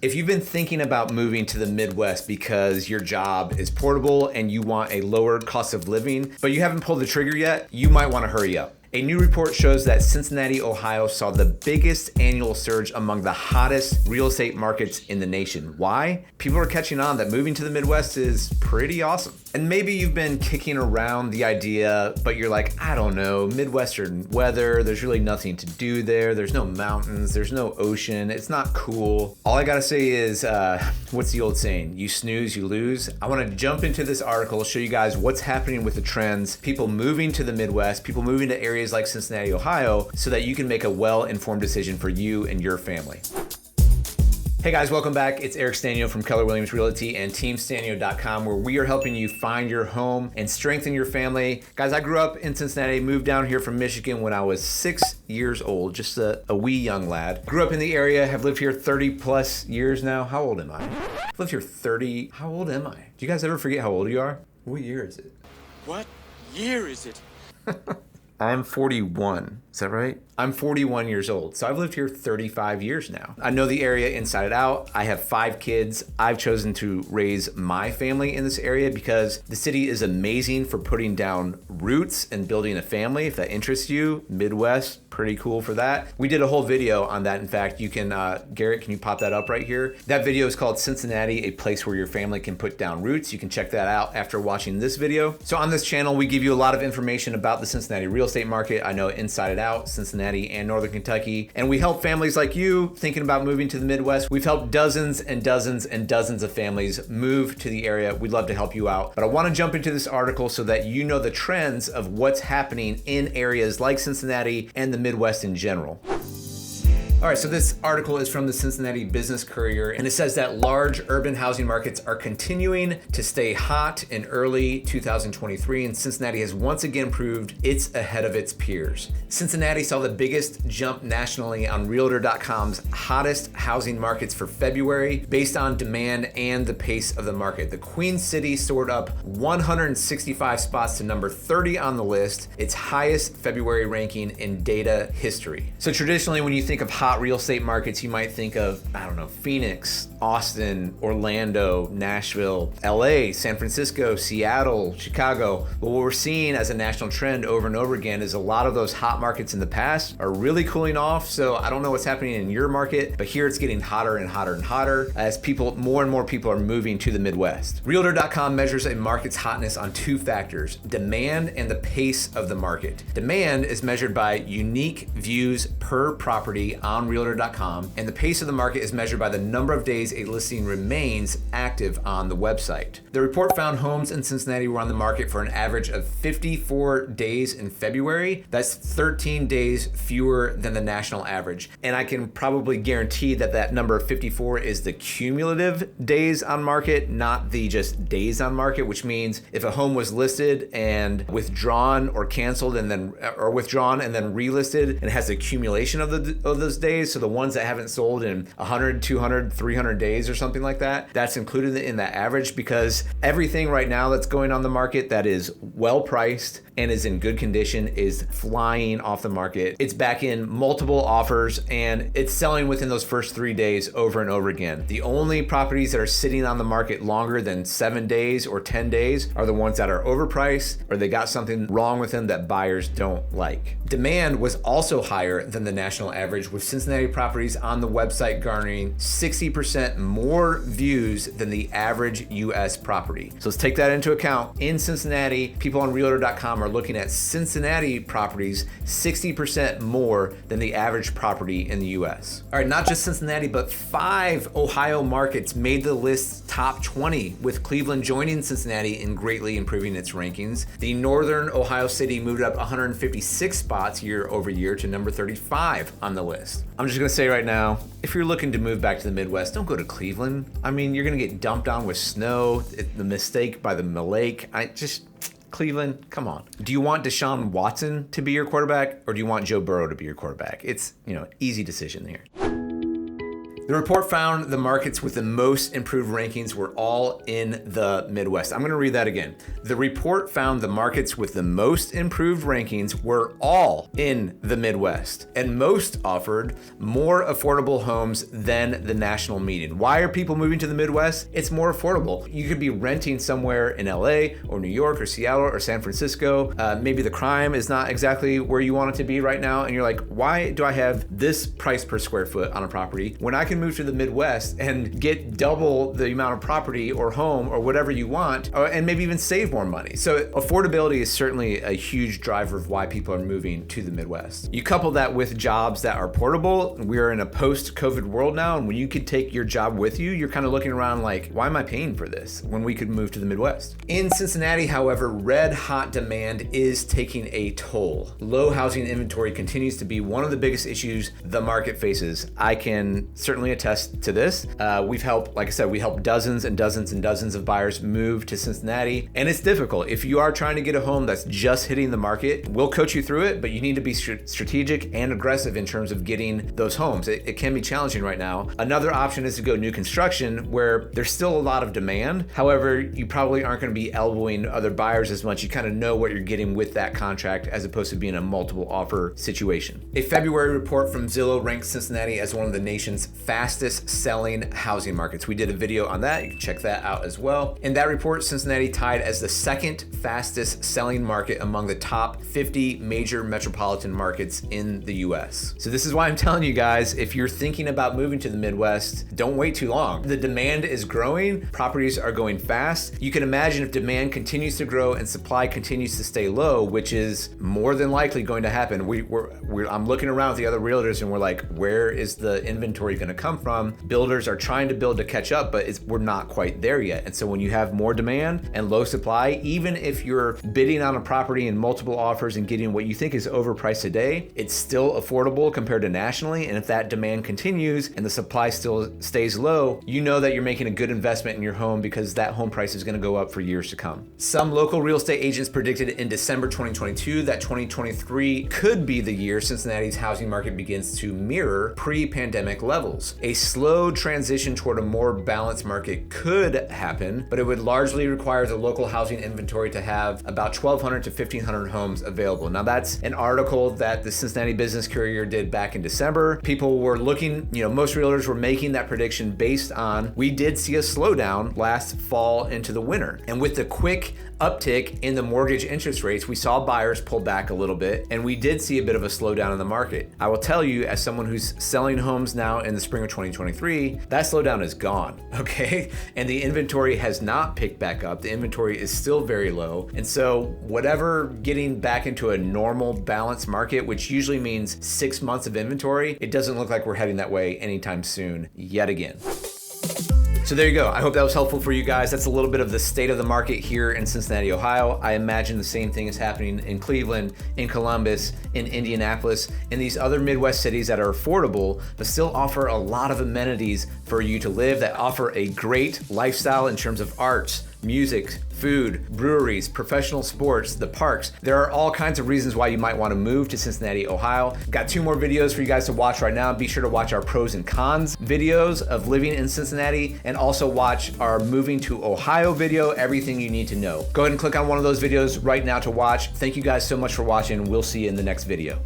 If you've been thinking about moving to the Midwest because your job is portable and you want a lower cost of living, but you haven't pulled the trigger yet, you might want to hurry up. A new report shows that Cincinnati, Ohio saw the biggest annual surge among the hottest real estate markets in the nation. Why? People are catching on that moving to the Midwest is pretty awesome. And maybe you've been kicking around the idea, but you're like, I don't know, Midwestern weather, there's really nothing to do there. There's no mountains, there's no ocean, it's not cool. All I gotta say is, what's the old saying? You snooze, you lose. I wanna jump into this article, show you guys what's happening with the trends, people moving to the Midwest, people moving to areas like Cincinnati, Ohio, so that you can make a well-informed decision for you and your family. Hey guys, welcome back. It's Eric Sztanyo from Keller Williams Realty and TeamStanyo.com, where we are helping you find your home and strengthen your family. Guys, I grew up in Cincinnati, moved down here from Michigan when I was 6 years old, just a wee young lad. Grew up in the area, have lived here 30 plus years now. How old am I? I've lived here 30, how old am I? Do you guys ever forget how old you are? What year is it? What year is it? I'm 41, is that right? I'm 41 years old, so I've lived here 35 years now. I know the area inside out. I have 5 kids. I've chosen to raise my family in this area because the city is amazing for putting down roots and building a family. If that interests you, Midwest, pretty cool for that. We did a whole video on that. In fact, you can, Garrett, can you pop that up right here? That video is called Cincinnati, a place where your family can put down roots. You can check that out after watching this video. So on this channel, we give you a lot of information about the Cincinnati real estate market. I know inside and out, Cincinnati and Northern Kentucky. And we help families like you thinking about moving to the Midwest. We've helped dozens and dozens and dozens of families move to the area. We'd love to help you out. But I want to jump into this article so that you know the trends of what's happening in areas like Cincinnati and the Midwest in general. All right, so this article is from the Cincinnati Business Courier, and it says that large urban housing markets are continuing to stay hot in early 2023, and Cincinnati has once again proved it's ahead of its peers. Cincinnati saw the biggest jump nationally on Realtor.com's hottest housing markets for February based on demand and the pace of the market. The Queen City soared up 165 spots to number 30 on the list, its highest February ranking in data history. So traditionally, when you think of hot real estate markets, you might think of, I don't know, Phoenix, Austin, Orlando, Nashville, LA, San Francisco, Seattle, Chicago. But what we're seeing as a national trend over and over again is a lot of those hot markets in the past are really cooling off. So I don't know what's happening in your market, but here it's getting hotter and hotter and hotter as more and more people are moving to the Midwest. Realtor.com measures a market's hotness on 2 factors: demand and the pace of the market. Demand is measured by unique views per property on Realtor.com, and the pace of the market is measured by the number of days a listing remains active on the website. The report found homes in Cincinnati were on the market for an average of 54 days in February. That's 13 days fewer than the national average. And I can probably guarantee that that number of 54 is the cumulative days on market, not the just days on market, which means if a home was listed and withdrawn or canceled and then, or withdrawn and then relisted, and it has the accumulation of those days, so the ones that haven't sold in 100, 200, 300 days or something like that, that's included in that average, because everything right now that's going on the market that is well priced and is in good condition is flying off the market. It's back in multiple offers and it's selling within those first 3 days over and over again. The only properties that are sitting on the market longer than 7 days or 10 days are the ones that are overpriced or they got something wrong with them that buyers don't like. Demand was also higher than the national average, with Cincinnati properties on the website garnering 60% more views than the average US property. So let's take that into account. In Cincinnati, people on Realtor.com are looking at Cincinnati properties 60% more than the average property in the US. All right, not just Cincinnati, but 5 Ohio markets made the list's top 20, with Cleveland joining Cincinnati in greatly improving its rankings. The Northern Ohio city moved up 156 spots year over year to number 35 on the list. I'm just gonna say right now, if you're looking to move back to the Midwest, don't go to Cleveland. I mean, you're gonna get dumped on with snow, the mistake by the lake. Cleveland, come on. Do you want Deshaun Watson to be your quarterback or do you want Joe Burrow to be your quarterback? It's, easy decision here. The report found the markets with the most improved rankings were all in the Midwest. I'm going to read that again. The report found the markets with the most improved rankings were all in the Midwest, and most offered more affordable homes than the national median. Why are people moving to the Midwest? It's more affordable. You could be renting somewhere in LA or New York or Seattle or San Francisco. Maybe the crime is not exactly where you want it to be right now, and you're like, why do I have this price per square foot on a property when I can move to the Midwest and get double the amount of property or home or whatever you want, and maybe even save more money? So affordability is certainly a huge driver of why people are moving to the Midwest. You couple that with jobs that are portable. We're in a post-COVID world now, and when you could take your job with you, you're kind of looking around like, why am I paying for this when we could move to the Midwest? In Cincinnati, however, red hot demand is taking a toll. Low housing inventory continues to be one of the biggest issues the market faces. I can certainly attest to this. We've helped, like I said, we helped dozens and dozens and dozens of buyers move to Cincinnati, and it's difficult. If you are trying to get a home that's just hitting the market, we'll coach you through it, but you need to be strategic and aggressive in terms of getting those homes. It can be challenging right now. Another option is to go new construction, where there's still a lot of demand. However, you probably aren't going to be elbowing other buyers as much. You kind of know what you're getting with that contract as opposed to being a multiple offer situation. A February report from Zillow ranked Cincinnati as one of the nation's fastest selling housing markets. We did a video on that. You can check that out as well. In that report, Cincinnati tied as the second fastest selling market among the top 50 major metropolitan markets in the US. So this is why I'm telling you guys, if you're thinking about moving to the Midwest, don't wait too long. The demand is growing, properties are going fast. You can imagine if demand continues to grow and supply continues to stay low, which is more than likely going to happen. I'm looking around at the other realtors and we're like, where is the inventory going to come from? Builders are trying to build to catch up, but we're not quite there yet. And so when you have more demand and low supply, even if you're bidding on a property in multiple offers and getting what you think is overpriced today, it's still affordable compared to nationally. And if that demand continues and the supply still stays low, you know that you're making a good investment in your home because that home price is going to go up for years to come. Some local real estate agents predicted in December 2022 that 2023 could be the year Cincinnati's housing market begins to mirror pre-pandemic levels. A slow transition toward a more balanced market could happen, but it would largely require the local housing inventory to have about 1,200 to 1,500 homes available. Now that's an article that the Cincinnati Business Courier did back in December. People were looking, most realtors were making that prediction based on, we did see a slowdown last fall into the winter. And with the quick uptick in the mortgage interest rates, we saw buyers pull back a little bit, and we did see a bit of a slowdown in the market. I will tell you, as someone who's selling homes now in the spring of 2023, that slowdown is gone, okay? And the inventory has not picked back up. The inventory is still very low. And so whatever getting back into a normal balanced market, which usually means 6 months of inventory, it doesn't look like we're heading that way anytime soon yet again. So there you go. I hope that was helpful for you guys. That's a little bit of the state of the market here in Cincinnati, Ohio. I imagine the same thing is happening in Cleveland, in Columbus, in Indianapolis, in these other Midwest cities that are affordable, but still offer a lot of amenities for you to live, that offer a great lifestyle in terms of arts, music, food, breweries, professional sports, the parks. There are all kinds of reasons why you might want to move to Cincinnati, Ohio. Got 2 more videos for you guys to watch right now. Be sure to watch our pros and cons videos of living in Cincinnati, and also watch our moving to Ohio video, everything you need to know. Go ahead and click on one of those videos right now to watch. Thank you guys so much for watching. We'll see you in the next video.